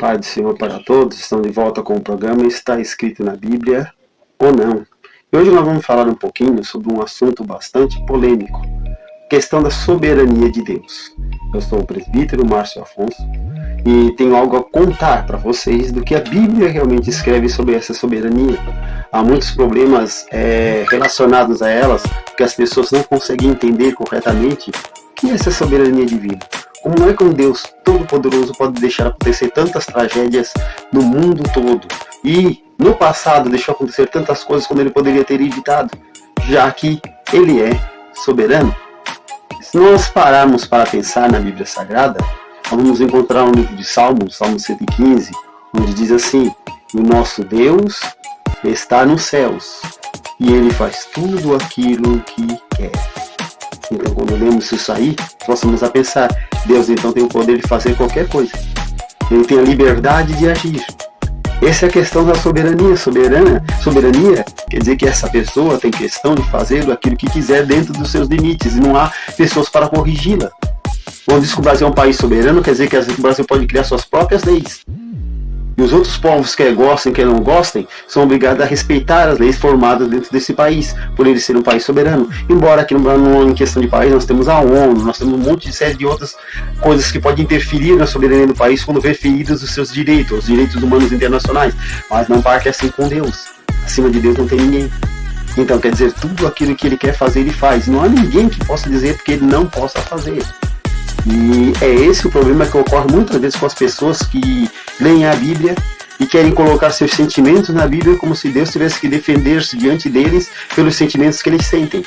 Pai do Senhor para todos, estão de volta com o programa Está Escrito na Bíblia ou Não. E hoje nós vamos falar um pouquinho sobre um assunto bastante polêmico, questão da soberania de Deus. Eu sou o presbítero Márcio Afonso e tenho algo a contar para vocês do que a Bíblia realmente escreve sobre essa soberania. Há muitos problemas relacionados a elas que as pessoas não conseguem entender corretamente o que é essa soberania divina. Como é que um Deus todo-poderoso pode deixar acontecer tantas tragédias no mundo todo? E no passado deixou acontecer tantas coisas quando ele poderia ter evitado, já que ele é soberano. Se nós pararmos para pensar na Bíblia Sagrada, vamos encontrar um livro de Salmos, Salmo 115, onde diz assim: o nosso Deus está nos céus e ele faz tudo aquilo que quer. Então, quando lemos isso aí, possamos a pensar, Deus então tem o poder de fazer qualquer coisa. Ele tem a liberdade de agir. Essa é a questão da soberania. Soberania quer dizer que essa pessoa tem questão de fazer aquilo que quiser dentro dos seus limites e não há pessoas para corrigi-la. Quando diz que o Brasil é um país soberano, quer dizer que o Brasil pode criar suas próprias leis. E os outros povos, quer gostem, quer não gostem, são obrigados a respeitar as leis formadas dentro desse país, por ele ser um país soberano. Embora aqui em questão de país nós temos a ONU, nós temos um monte de série de outras coisas que podem interferir na soberania do país quando ver feridos os seus direitos, os direitos humanos internacionais. Mas não parte assim com Deus. Acima de Deus não tem ninguém. Então quer dizer, tudo aquilo que ele quer fazer, ele faz. Não há ninguém que possa dizer porque ele não possa fazer. E é esse o problema que ocorre muitas vezes com as pessoas que leem a Bíblia e querem colocar seus sentimentos na Bíblia como se Deus tivesse que defender-se diante deles pelos sentimentos que eles sentem.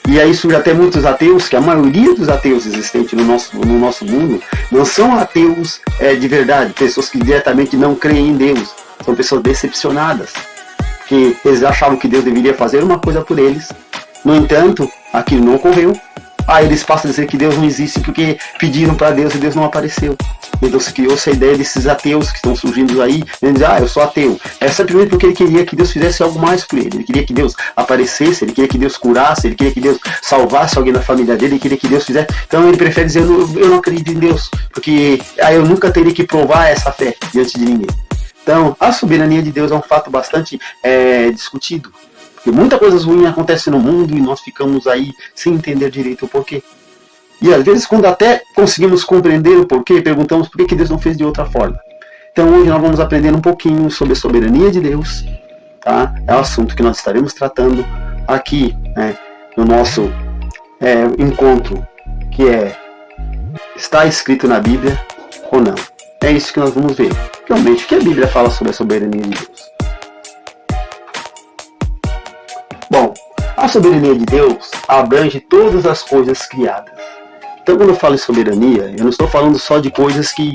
E aí surge até muitos ateus, que a maioria dos ateus existentes no nosso mundo não são ateus de verdade, pessoas que diretamente não creem em Deus, são pessoas decepcionadas, que eles achavam que Deus deveria fazer uma coisa por eles, no entanto, aquilo não ocorreu. Aí eles passam a dizer que Deus não existe porque pediram para Deus e Deus não apareceu. Então se criou essa ideia desses ateus que estão surgindo aí, eles dizem, eu sou ateu. É simplesmente porque ele queria que Deus fizesse algo mais por ele. Ele queria que Deus aparecesse, ele queria que Deus curasse, ele queria que Deus salvasse alguém da família dele, ele queria que Deus fizesse. Então ele prefere dizer, eu não acredito em Deus, porque aí eu nunca teria que provar essa fé diante de ninguém. Então a soberania de Deus é um fato bastante discutido. Porque muita coisa ruim acontece no mundo e nós ficamos aí sem entender direito o porquê. E às vezes, quando até conseguimos compreender o porquê, perguntamos por que Deus não fez de outra forma. Então hoje nós vamos aprender um pouquinho sobre a soberania de Deus. Tá? É um assunto que nós estaremos tratando aqui, né, no nosso encontro, que está escrito na Bíblia ou não. É isso que nós vamos ver. Realmente, o que a Bíblia fala sobre a soberania de Deus? Bom, a soberania de Deus abrange todas as coisas criadas. Então, quando eu falo em soberania, eu não estou falando só de coisas que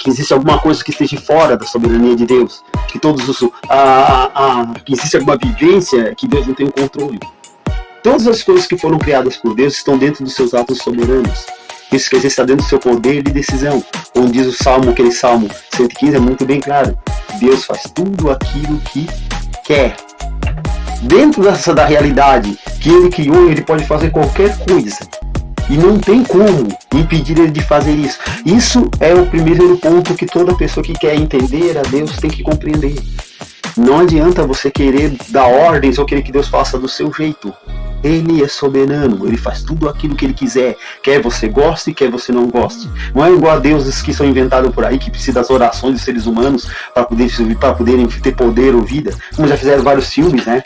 existe alguma coisa que esteja fora da soberania de Deus, que que existe alguma vivência que Deus não tem o controle. Todas as coisas que foram criadas por Deus estão dentro dos seus atos soberanos. Isso quer dizer, está dentro do seu poder de decisão. Como diz o Salmo, aquele Salmo 115 é muito bem claro. Deus faz tudo aquilo que quer. Dentro da realidade que ele criou, ele pode fazer qualquer coisa. E não tem como impedir ele de fazer isso. Isso é o primeiro ponto que toda pessoa que quer entender a Deus tem que compreender. Não adianta você querer dar ordens ou querer que Deus faça do seu jeito. Ele é soberano, ele faz tudo aquilo que ele quiser, quer você goste, quer você não goste. Não é igual a deuses que são inventados por aí, que precisam das orações dos seres humanos para poderem ter poder ou vida, como já fizeram vários filmes, né?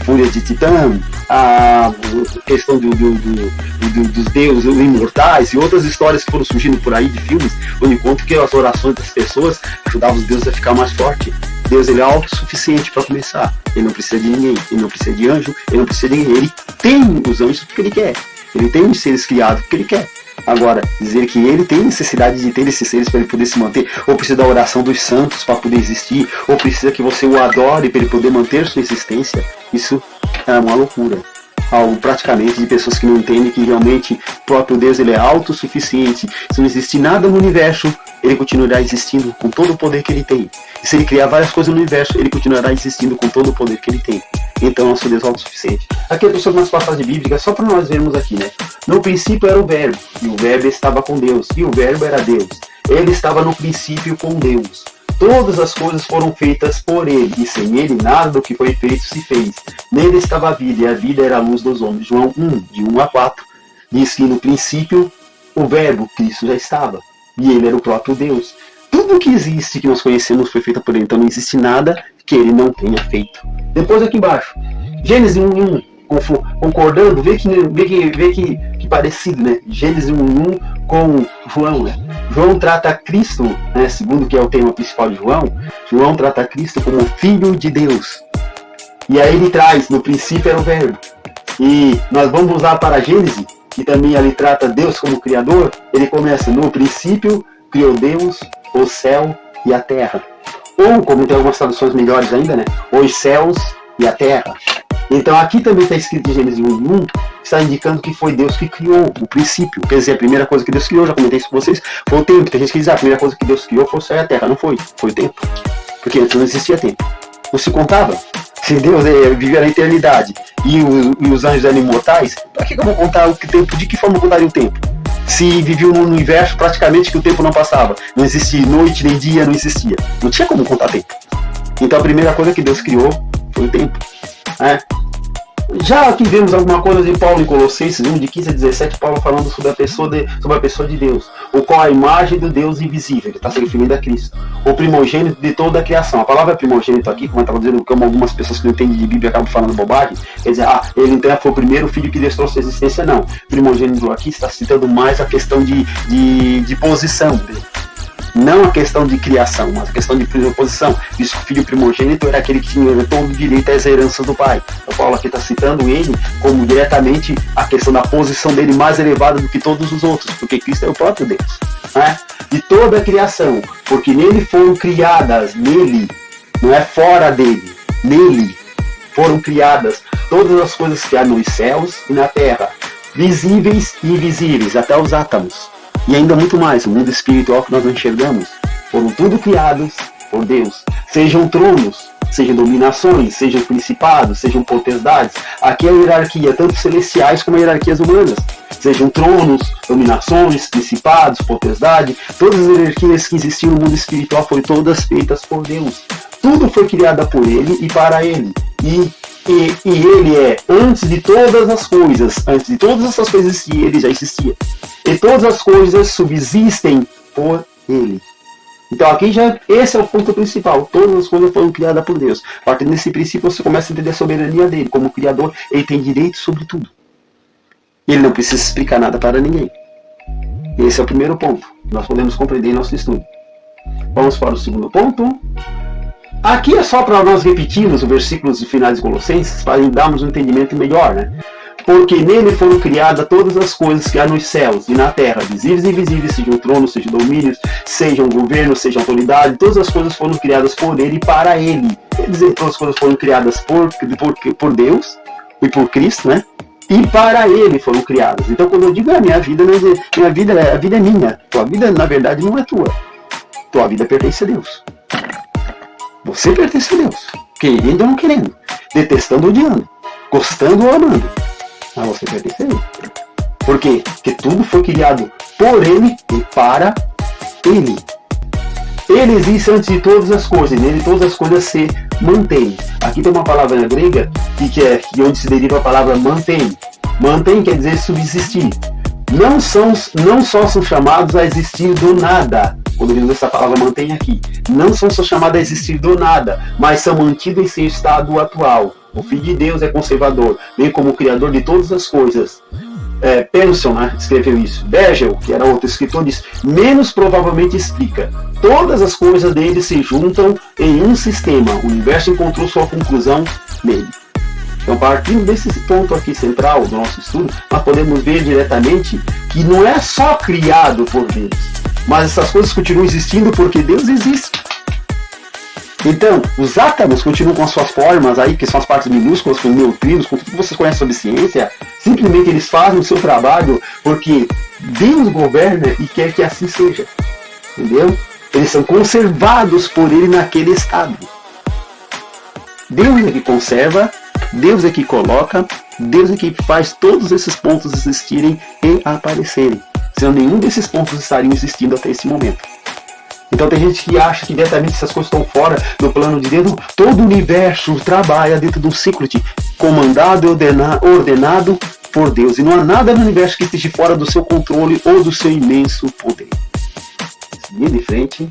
Fúria de Titã, a questão dos deuses imortais e outras histórias que foram surgindo por aí de filmes, onde conta que as orações das pessoas ajudavam os deuses a ficar mais fortes. Deus, ele é autossuficiente para começar. Ele não precisa de ninguém, ele não precisa de anjo, ele não precisa de ninguém. Ele tem os anjos porque ele quer. Ele tem os seres criados porque ele quer. Agora, dizer que ele tem necessidade de ter esses seres para ele poder se manter, ou precisa da oração dos santos para poder existir, ou precisa que você o adore para ele poder manter sua existência, isso é uma loucura. Algo praticamente de pessoas que não entendem que realmente o próprio Deus, ele é autossuficiente. Se não existe nada no universo, ele continuará existindo com todo o poder que ele tem. E se ele criar várias coisas no universo, ele continuará existindo com todo o poder que ele tem. Então, nosso Deus é autossuficiente. Aqui é nas passagens bíblicas, só para nós vermos aqui, né? No princípio era o verbo, e o verbo estava com Deus, e o verbo era Deus. Ele estava no princípio com Deus. Todas as coisas foram feitas por ele, e sem ele nada do que foi feito se fez. Nele estava a vida, e a vida era a luz dos homens. João 1, de 1 a 4, diz que no princípio o verbo, Cristo, já estava, e ele era o próprio Deus. Tudo que existe, que nós conhecemos, foi feito por ele, então não existe nada que ele não tenha feito. Depois aqui embaixo, Gênesis 1:1, concordando, vê que parecido, né? Gênesis 1:1 com João, né? João trata Cristo, né? Segundo que é o tema principal de João, João trata Cristo como Filho de Deus. E aí ele traz, no princípio era o verbo. E nós vamos usar para Gênesis, que também ali trata Deus como Criador. Ele começa, no princípio criou Deus o céu e a terra. Ou, como tem algumas traduções melhores ainda, né? Os céus e a terra. Então aqui também está escrito em Gênesis 1:1, está indicando que foi Deus que criou o princípio. Quer dizer, a primeira coisa que Deus criou, já comentei isso com vocês, foi o tempo. Tem gente que diz, a primeira coisa que Deus criou foi o céu e a terra. Não foi, foi o tempo. Porque antes não existia tempo. Não se contava. Se Deus vivia na eternidade e os anjos eram imortais, para que eu vou contar o tempo? De que forma eu contaria o tempo? Se vivia num universo praticamente que o tempo não passava. Não existia noite nem dia, não existia. Não tinha como contar tempo. Então a primeira coisa que Deus criou foi o tempo. Já aqui vemos alguma coisa de Paulo em Colossenses 1, de 15 a 17, Paulo falando sobre a pessoa de Deus, o qual é a imagem do Deus invisível, ele está se referindo a Cristo, o primogênito de toda a criação. A palavra primogênito aqui, como eu estava dizendo, como algumas pessoas que não entendem de Bíblia acabam falando bobagem, quer dizer, ele então foi o primeiro filho que Deus trouxe à existência, não. Primogênito aqui está citando mais a questão de posição dele. Não a questão de criação, mas a questão de posição. Isso, o filho primogênito era aquele que tinha todo o direito às heranças do pai. O Paulo aqui está citando ele como diretamente a questão da posição dele mais elevada do que todos os outros, porque Cristo é o próprio Deus. Né? De toda a criação, porque nele foram criadas, nele, não é fora dele, nele foram criadas todas as coisas que há nos céus e na terra, visíveis e invisíveis, até os átomos. E ainda muito mais, o mundo espiritual que nós não enxergamos, foram tudo criados por Deus. Sejam tronos, sejam dominações, sejam principados, sejam potestades. Aqui é a hierarquia, tanto celestiais como hierarquias humanas. Sejam tronos, dominações, principados, potestade. Todas as hierarquias que existiam no mundo espiritual foram todas feitas por Deus. Tudo foi criado por Ele e para Ele. E Ele é antes de todas as coisas. Antes de todas essas coisas existiam, Ele já existia. E todas as coisas subsistem por Ele. Então aqui esse é o ponto principal. Todas as coisas foram criadas por Deus. A partir desse princípio você começa a entender a soberania dele. Como Criador, ele tem direito sobre tudo. Ele não precisa explicar nada para ninguém. Esse é o primeiro ponto. Nós podemos compreender em nosso estudo. Vamos para o segundo ponto. Aqui é só para nós repetirmos os versículos finais de Colossenses, para darmos um entendimento melhor, né? Porque nele foram criadas todas as coisas que há nos céus e na terra, visíveis e invisíveis, sejam tronos, sejam domínios, sejam governos, sejam autoridade, todas as coisas foram criadas por ele e para ele. Quer dizer, todas as coisas foram criadas por Deus e por Cristo, né? E para ele foram criadas. Então quando eu digo a minha vida, a vida é minha. Tua vida, na verdade, não é tua. Tua vida pertence a Deus. Você pertence a Deus. Querendo ou não querendo. Detestando ou odiando. Gostando ou amando. Mas você pertence a Ele. Por quê? Porque tudo foi criado por Ele e para Ele. Ele existe antes de todas as coisas. E nele todas as coisas se mantêm. Aqui tem uma palavra grega de onde se deriva a palavra mantém. Mantém quer dizer subsistir. Não só são chamados a existir do nada. Quando ele usa essa palavra mantém aqui. Não são só chamados a existir do nada, mas são mantidos em seu estado atual. O Filho de Deus é conservador, bem como o Criador de todas as coisas. Penson, né, escreveu isso. Bergel, que era outro escritor, diz, menos provavelmente explica. Todas as coisas dele se juntam em um sistema. O universo encontrou sua conclusão nele. Então, partindo desse ponto aqui central do nosso estudo, nós podemos ver diretamente que não é só criado por Deus, mas essas coisas continuam existindo porque Deus existe. Então, os átomos continuam com as suas formas aí, que são as partes minúsculas, com neutrinos, com tudo que vocês conhecem sobre ciência. Simplesmente eles fazem o seu trabalho porque Deus governa e quer que assim seja. Entendeu? Eles são conservados por Ele naquele estado. Deus é que conserva, Deus é que coloca, Deus é que faz todos esses pontos existirem e aparecerem. Senão nenhum desses pontos estariam existindo até esse momento. Então tem gente que acha que diretamente essas coisas estão fora do plano de Deus. Todo o universo trabalha dentro de um ciclo comandado e ordenado por Deus. E não há nada no universo que esteja fora do seu controle ou do seu imenso poder. Seguir de frente.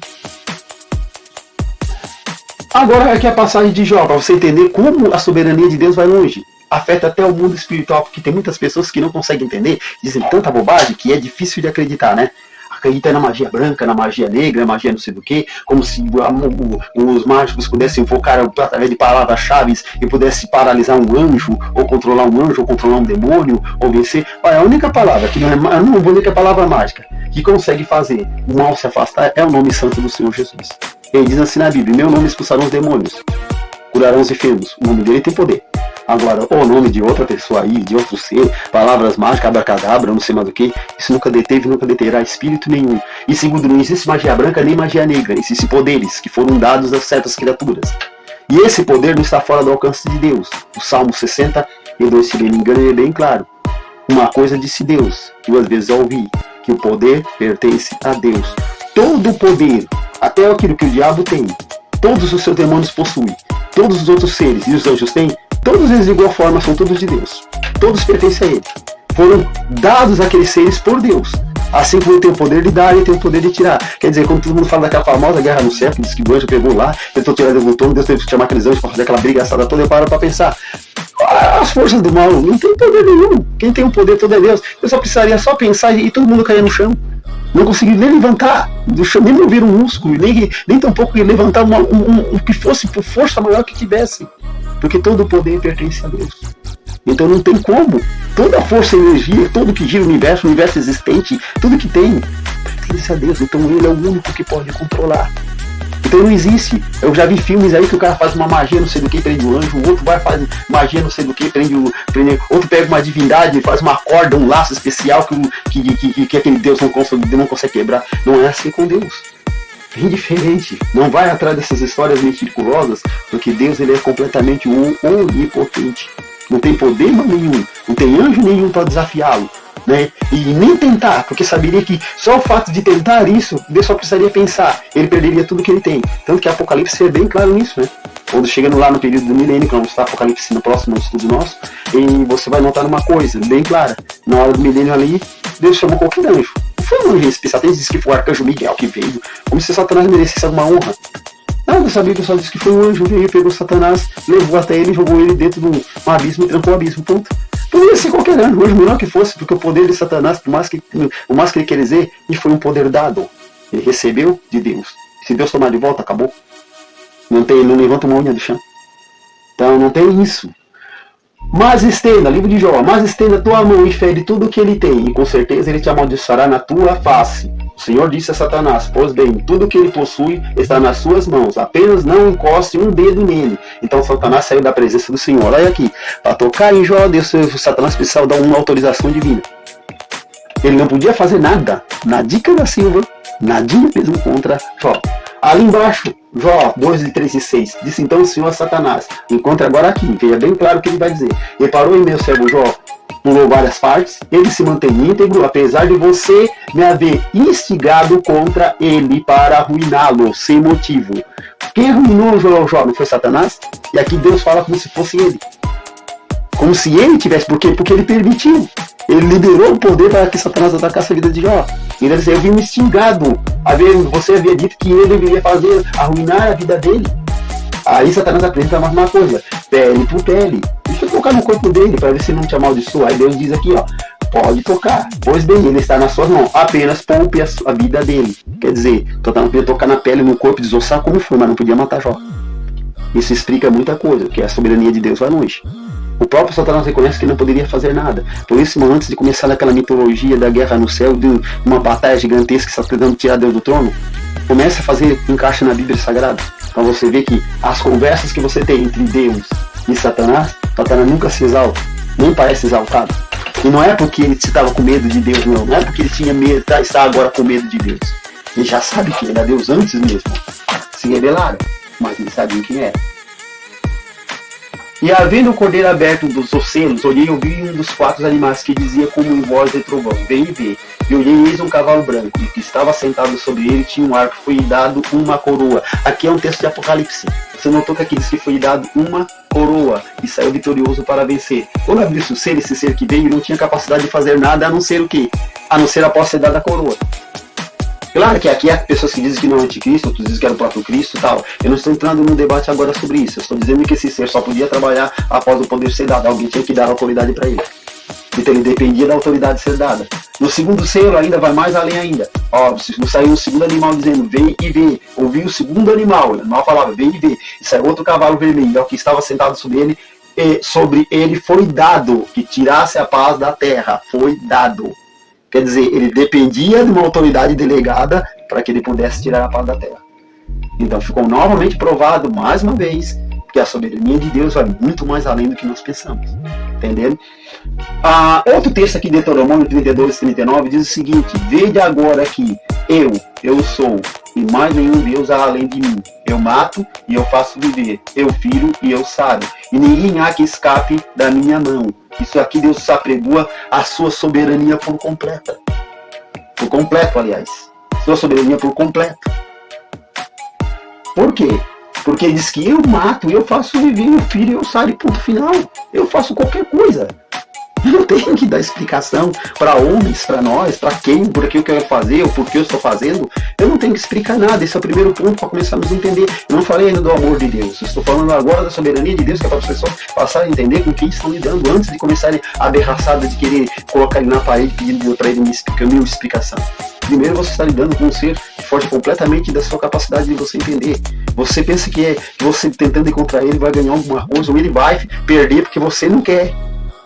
Agora aqui a passagem de Jó, para você entender como a soberania de Deus vai longe. Afeta até o mundo espiritual, porque tem muitas pessoas que não conseguem entender, dizem tanta bobagem que é difícil de acreditar, né? Acredita na magia branca, na magia negra, na magia não sei do que, como se os mágicos pudessem invocar através de palavras-chave e pudesse paralisar um anjo, ou controlar um demônio, ou vencer. Olha, a única palavra, que não vou dizer que é a palavra mágica, que consegue fazer o mal se afastar é o nome santo do Senhor Jesus. Ele diz assim na Bíblia: meu nome expulsarão os demônios, curarão os enfermos. O nome dele tem poder. Agora, o nome de outra pessoa aí, de outro ser, palavras mágicas, abracadabra, não sei mais do que, isso nunca deteve, nunca deterá espírito nenhum. E segundo, não existe magia branca nem magia negra, existem poderes que foram dados a certas criaturas. E esse poder não está fora do alcance de Deus. O Salmo 62, se bem me engano, é bem claro. Uma coisa disse Deus, 2 vezes eu ouvi, que o poder pertence a Deus. Todo o poder, até aquilo que o diabo tem, todos os seus demônios possuem, todos os outros seres e os anjos têm, todos eles de igual forma são todos de Deus. Todos pertencem a Ele. Foram dados àqueles seres por Deus. Assim como Ele tem o poder de dar, Ele tem o poder de tirar. Quer dizer, quando todo mundo fala daquela famosa guerra no céu, que diz que o anjo pegou lá, tentou tirar do trono, Deus teve que chamar aqueles anjos para fazer aquela brigaçada toda, eu paro para pensar. As forças do mal não tem poder nenhum. Quem tem o poder todo é Deus. Eu só precisaria só pensar e todo mundo cair no chão. Não conseguir nem levantar do chão, nem mover um músculo, nem tampouco levantar um que fosse por força maior que tivesse. Porque todo o poder pertence a Deus. Então não tem como. Toda a força e energia, tudo que gira o universo existente, tudo que tem, pertence a Deus. Então Ele é o único que pode controlar. Então não existe. Eu já vi filmes aí que o cara faz uma magia não sei do que, prende o anjo, o outro vai fazer magia não sei do que, prende outro pega uma divindade, faz uma corda, um laço especial que aquele Deus não consegue quebrar. Não é assim com Deus. É indiferente. Não vai atrás dessas histórias meticulosas, porque Deus ele é completamente onipotente. Não tem poder nenhum, não tem anjo nenhum para desafiá-lo. Né? E nem tentar, porque saberia que só o fato de tentar isso, Deus só precisaria pensar, ele perderia tudo que ele tem. Tanto que Apocalipse é bem claro nisso, né? Quando chegando lá no período do milênio, que vamos estar Apocalipse no próximo estudo nosso, e você vai notar uma coisa bem clara: na hora do milênio ali, Deus chamou qualquer anjo. Não foi um anjo especial, diz que foi o arcanjo Miguel que veio, como se Satanás merecesse alguma honra. Nada, sabia que só disse que foi um anjo, veio, pegou Satanás, levou até ele, jogou ele dentro de um abismo e trancou o abismo, ponto. Poderia ser qualquer anjo, hoje melhor que fosse, porque o poder de Satanás, por mais que ele quer dizer, ele foi um poder dado. Ele recebeu de Deus. Se Deus tomar de volta, acabou. Não levanta uma unha do chão. Então não tem isso. Mas estenda, livro de Jó, mas estenda tua mão e fere tudo o que ele tem, e com certeza ele te amaldiçoará na tua face. O Senhor disse a Satanás: pois bem, tudo que ele possui está nas suas mãos, apenas não encoste um dedo nele. Então Satanás saiu da presença do Senhor. Olha aqui, para tocar em Jó, Satanás precisava dar uma autorização divina. Ele não podia fazer nada, na dica da Silva, nadinha mesmo contra Jó. Ali embaixo, Jó 2, 3 e 6, disse então o Senhor a Satanás: encontre agora aqui, veja bem claro o que ele vai dizer. Reparou em meu servo Jó? Pulou várias partes, ele se mantém íntegro, apesar de você me haver instigado contra ele para arruiná-lo, sem motivo. Quem arruinou Jó não foi Satanás? E aqui Deus fala como se fosse ele. Como se ele tivesse, por quê? Porque ele permitiu. Ele liberou o poder para que Satanás atacasse a vida de Jó. Ele havia me instigado, você havia dito que ele deveria arruinar a vida dele. Aí Satanás apresenta mais uma coisa: pele por pele. Deixa eu tocar no corpo dele para ver se não te amaldiçoa. Aí Deus diz aqui, ó: pode tocar. Pois bem, ele está nas suas mãos. Apenas poupe a vida dele. Quer dizer, Satanás podia tocar na pele, no corpo, desossar como foi, mas não podia matar Jó. Isso explica muita coisa, que a soberania de Deus vai longe. O próprio Satanás reconhece que não poderia fazer nada. Por isso, antes de começar aquela mitologia da guerra no céu, de uma batalha gigantesca que está tentando tirar Deus do trono, comece a fazer encaixe na Bíblia Sagrada. Para você ver que as conversas que você tem entre Deus e Satanás nunca se exalta, nem parece exaltado. E não é porque ele estava com medo de Deus, não é porque ele tinha medo, está agora com medo de Deus. Ele já sabe que era Deus antes mesmo. Se revelaram, mas ele sabia quem era. E havendo o cordeiro aberto dos selos, olhei e ouvi um dos 4 animais que dizia como em voz de trovão: vem e vê. E olhei, eis um cavalo branco, e que estava sentado sobre ele tinha um arco, foi dado uma coroa. Aqui é um texto de Apocalipse. Você notou que aqui diz que foi dado uma coroa e saiu vitorioso para vencer. Quando abriu o ser, esse ser que veio não tinha capacidade de fazer nada a não ser o quê? A não ser após ser dada a coroa. Claro que aqui há pessoas que dizem que não é anticristo, outros dizem que era o próprio Cristo e tal. Eu não estou entrando num debate agora sobre isso. Eu estou dizendo que esse ser só podia trabalhar após o poder ser dado. Alguém tinha que dar autoridade para ele. Então ele dependia da autoridade ser dada. No segundo selo ainda vai mais além ainda. Ó, saiu um segundo animal dizendo, vem e vê. Ouvi o segundo animal, o animal falava, vem e vê. E saiu outro cavalo vermelho, ó, que estava sentado sobre ele. E sobre ele foi dado que tirasse a paz da terra. Foi dado. Quer dizer, ele dependia de uma autoridade delegada para que ele pudesse tirar a paz da terra. Então ficou novamente provado, mais uma vez, que a soberania de Deus vai muito mais além do que nós pensamos. Entendendo? Outro texto aqui de Deuteronômio 32, 39 diz o seguinte: vede agora que eu sou, e mais nenhum Deus há além de mim. Eu mato e eu faço viver. Eu firo e eu saro. E ninguém há que escape da minha mão. Isso aqui Deus se apregua a sua soberania por completa. Por completo, aliás. Sua soberania por completo. Por quê? Porque diz que eu mato, eu faço viver, eu firo, eu saro, ponto final. Eu faço qualquer coisa. Eu não tenho que dar explicação para homens, para nós, para quem, por que eu quero fazer, ou por que eu estou fazendo. Eu não tenho que explicar nada. Esse é o primeiro ponto para começarmos a entender. Eu não falei ainda do amor de Deus. Eu estou falando agora da soberania de Deus, que é para as pessoas passarem a entender com quem estão lidando, antes de começarem a berraçada de querer colocar ele na parede, pedindo para ele uma explicação. Primeiro você está lidando com um ser que foge completamente da sua capacidade de você entender. Você pensa que você tentando encontrar ele vai ganhar alguma coisa, ou ele vai perder porque você não quer.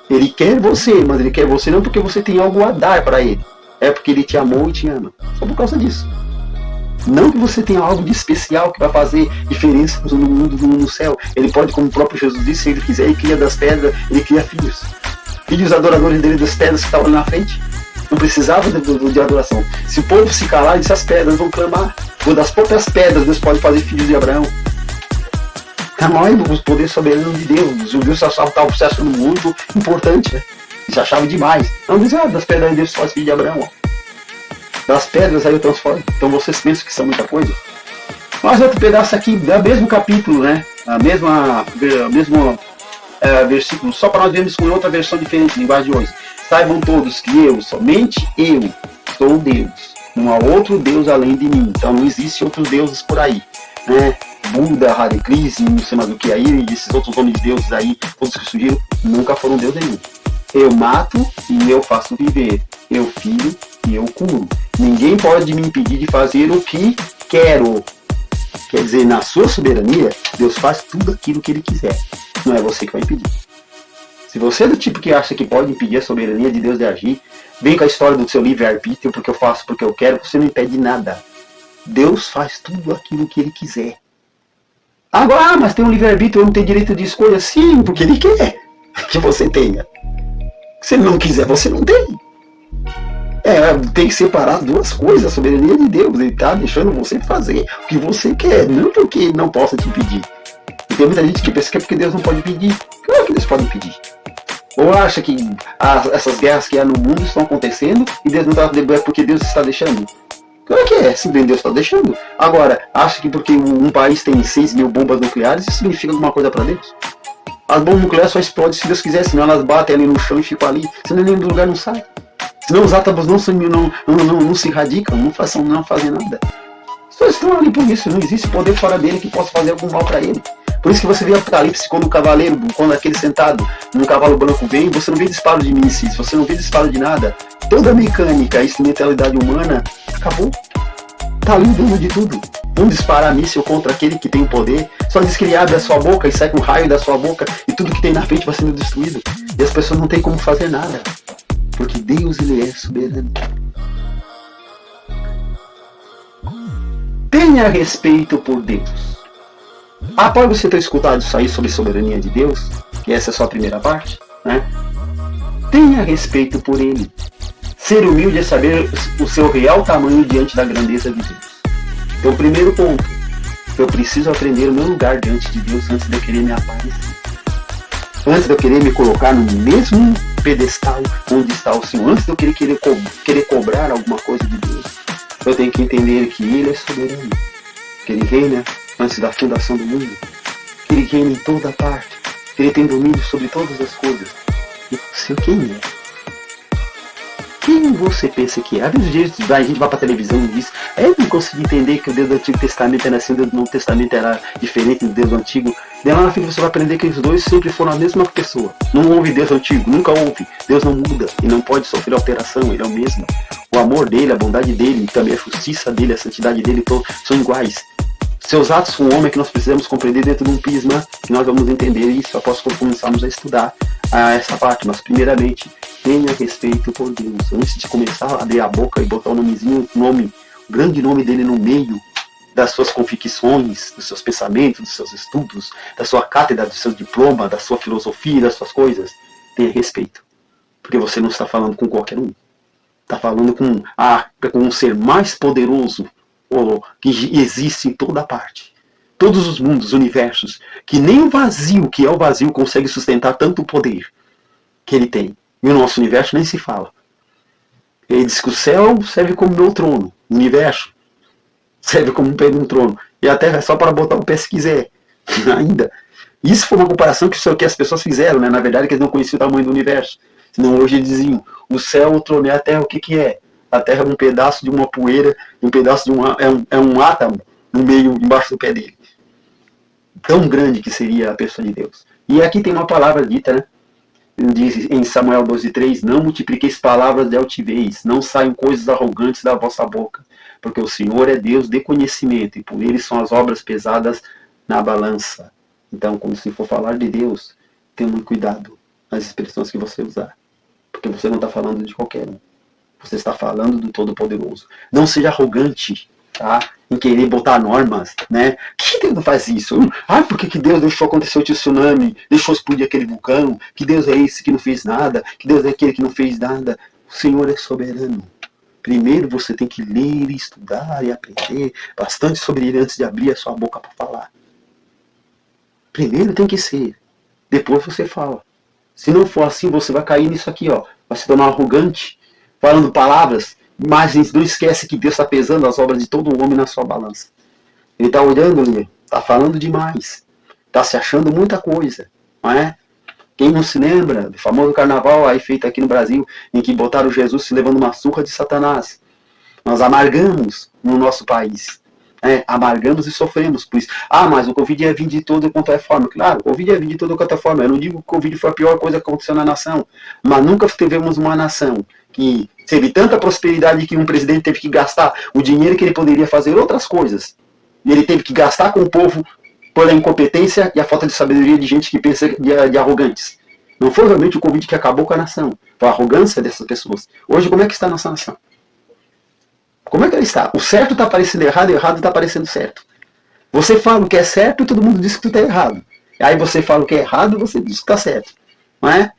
Ele quer você, mas ele quer você não porque você tem algo a dar para ele. É porque ele te amou e te ama. Só por causa disso. Não que você tenha algo de especial que vai fazer diferença no mundo, no céu. Ele pode, como o próprio Jesus disse, se ele quiser, ele cria das pedras, ele cria filhos. Filhos adoradores dele das pedras que estavam ali na frente. Não precisava de adoração. Se o povo se calar, essas pedras vão clamar. Ou das próprias pedras, Deus pode fazer filhos de Abraão. Tamanho o poder soberano de Deus. Os judeus achavam tal processo muito importante, né? Eles achavam demais. Não dizia, das pedras de Deus faz filho de Abraão. Ó. Das pedras aí eu transformo. Então vocês pensam que são muita coisa? Mas outro pedaço aqui, do mesmo capítulo, né? A mesma versículo, só para nós vermos com outra versão diferente, linguagem de hoje. Saibam todos que eu, somente eu, sou Deus. Não há outro Deus além de mim. Então não existe outros deuses por aí, né? Buda, Hare Krishna, não sei mais o que aí, e esses outros nomes de deuses aí, todos que surgiram, nunca foram Deus nenhum. Eu mato e eu faço viver. Eu firo e eu curo. Ninguém pode me impedir de fazer o que quero. Quer dizer, na sua soberania, Deus faz tudo aquilo que Ele quiser. Não é você que vai impedir. Se você é do tipo que acha que pode impedir a soberania de Deus de agir, vem com a história do seu livre-arbítrio, porque eu faço porque eu quero, você não impede nada. Deus faz tudo aquilo que Ele quiser. Agora, mas tem um livre-arbítrio, eu não tenho direito de escolha? Sim, porque Ele quer que você tenha. Se Ele não quiser, você não tem. Tem que separar duas coisas, a soberania de Deus. Ele está deixando você fazer o que você quer, não porque Ele não possa te impedir. E tem muita gente que pensa que é porque Deus não pode impedir. Claro que Deus pode impedir. Ou acha que essas guerras que há no mundo estão acontecendo e Deus não está, é porque Deus está deixando. Claro que é, simplesmente Deus está deixando. Agora, acha que porque um país tem 6 mil bombas nucleares, isso significa alguma coisa para Deus? As bombas nucleares só explodem se Deus quiser, senão elas batem ali no chão e ficam ali, senão nem do lugar não sai. Senão os átomos não se radicam, não fazem nada. Só estão ali por isso, não existe poder fora dele que possa fazer algum mal para ele. Por isso que você vê o Apocalipse, quando aquele sentado no cavalo branco vem, você não vê disparo de mísseis, você não vê disparo de nada. Toda a mecânica, a instrumentalidade humana, acabou. Tá ali o dono de tudo. Não disparar míssil contra aquele que tem o poder. Só diz que ele abre a sua boca e sai com um raio da sua boca e tudo que tem na frente vai sendo destruído. E as pessoas não têm como fazer nada. Porque Deus, Ele é soberano. Tenha respeito por Deus. Após você ter escutado isso aí sobre a soberania de Deus, que essa é só a primeira parte, né? Tenha respeito por Ele. Ser humilde é saber o seu real tamanho diante da grandeza de Deus. Então, o primeiro ponto, eu preciso aprender o meu lugar diante de Deus antes de eu querer me aparecer. Antes de eu querer me colocar no mesmo pedestal onde está o Senhor, antes de eu querer cobrar alguma coisa de Deus, eu tenho que entender que Ele é soberano, que Ele reina antes da fundação do mundo, que Ele reina em toda parte, que Ele tem domínio sobre todas as coisas. E você quem é? Quem você pensa que é? Às vezes a gente vai pra televisão e diz: eu não consegui entender que o Deus do Antigo Testamento era assim, o Deus do Novo Testamento era diferente do Deus do Antigo. De lá na frente você vai aprender que os dois sempre foram a mesma pessoa. Não houve Deus antigo, nunca houve. Deus não muda e não pode sofrer alteração, Ele é o mesmo. O amor dele, a bondade dele, também a justiça dele, a santidade dele, todos são iguais. Seus atos são um homem que nós precisamos compreender dentro de um prisma, que nós vamos entender isso após começarmos a estudar essa parte. Mas primeiramente, tenha respeito por Deus. Antes de começar a abrir a boca e botar o o grande nome dele no meio das suas convicções, dos seus pensamentos, dos seus estudos, da sua cátedra, do seu diploma, da sua filosofia, das suas coisas, tenha respeito. Porque você não está falando com qualquer um. Está falando com um ser mais poderoso que existe em toda parte. Todos os mundos, universos, que nem o vazio, que é o vazio, consegue sustentar tanto poder que ele tem. E o nosso universo nem se fala. Ele diz que o céu serve como meu trono. O universo serve como um pé de um trono. E a terra é só para botar o pé se quiser. Ainda. Isso foi uma comparação que as pessoas fizeram, né? Na verdade, que eles não conheciam o tamanho do universo. Senão hoje eles diziam: o céu, o trono, e a terra, o que é? A terra é um pedaço de uma poeira, um pedaço de um átomo no meio, embaixo do pé dele. Tão grande que seria a pessoa de Deus. E aqui tem uma palavra dita, né? Diz em Samuel 12:3: não multipliqueis palavras de altivez, não saiam coisas arrogantes da vossa boca, porque o Senhor é Deus de conhecimento, e por ele são as obras pesadas na balança. Então, quando se for falar de Deus, tenha muito cuidado nas expressões que você usar, porque você não está falando de qualquer um. Você está falando do Todo-Poderoso. Não seja arrogante, tá? Em querer botar normas, né? Por que Deus não faz isso? Por que Deus deixou acontecer o tsunami? Deixou explodir aquele vulcão? Que Deus é esse que não fez nada? Que Deus é aquele que não fez nada? O Senhor é soberano. Primeiro você tem que ler, estudar e aprender bastante sobre ele antes de abrir a sua boca para falar. Primeiro tem que ser. Depois você fala. Se não for assim, você vai cair nisso aqui, ó. Vai se tornar arrogante, falando palavras, mas não esquece que Deus está pesando as obras de todo homem na sua balança. Ele está olhando ali, está falando demais, está se achando muita coisa, não é? Quem não se lembra do famoso carnaval aí feito aqui no Brasil, em que botaram Jesus se levando uma surra de Satanás? Nós amargamos no nosso país. Amargamos e sofremos por isso. Mas o Covid ia vir de toda quanto forma. Claro, o Covid ia vir de toda quanto forma. Eu não digo que o Covid foi a pior coisa que aconteceu na nação, mas nunca tivemos uma nação que teve tanta prosperidade que um presidente teve que gastar o dinheiro que ele poderia fazer outras coisas. E ele teve que gastar com o povo pela incompetência e a falta de sabedoria de gente que pensa de arrogantes. Não foi realmente o Covid que acabou com a nação. Foi a arrogância dessas pessoas. Hoje, como é que está a nossa nação? Como é que ela está? O certo está parecendo errado e o errado está parecendo certo. Você fala o que é certo e todo mundo diz que tu está errado. Aí você fala o que é errado e você diz que está certo. Não é?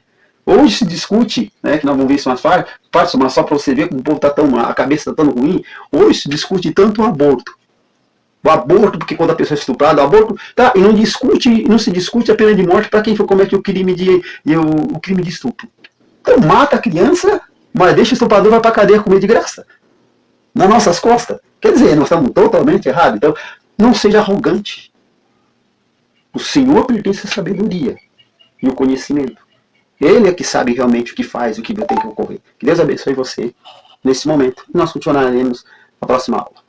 Hoje se discute, né, que nós vamos ver isso mais fácil, mas só para você ver como o povo a cabeça está tão ruim. Hoje se discute tanto o aborto. O aborto, porque quando a pessoa é estuprada, o aborto, tá, e não se discute a pena de morte para quem comete o crime de estupro. Então mata a criança, mas deixa o estuprador vai para a cadeia comer de graça. Nas nossas costas. Quer dizer, nós estamos totalmente errados. Então, não seja arrogante. O Senhor pertence à sabedoria e o conhecimento. Ele é que sabe realmente o que faz, o que tem que ocorrer. Que Deus abençoe você nesse momento. E nós continuaremos na próxima aula.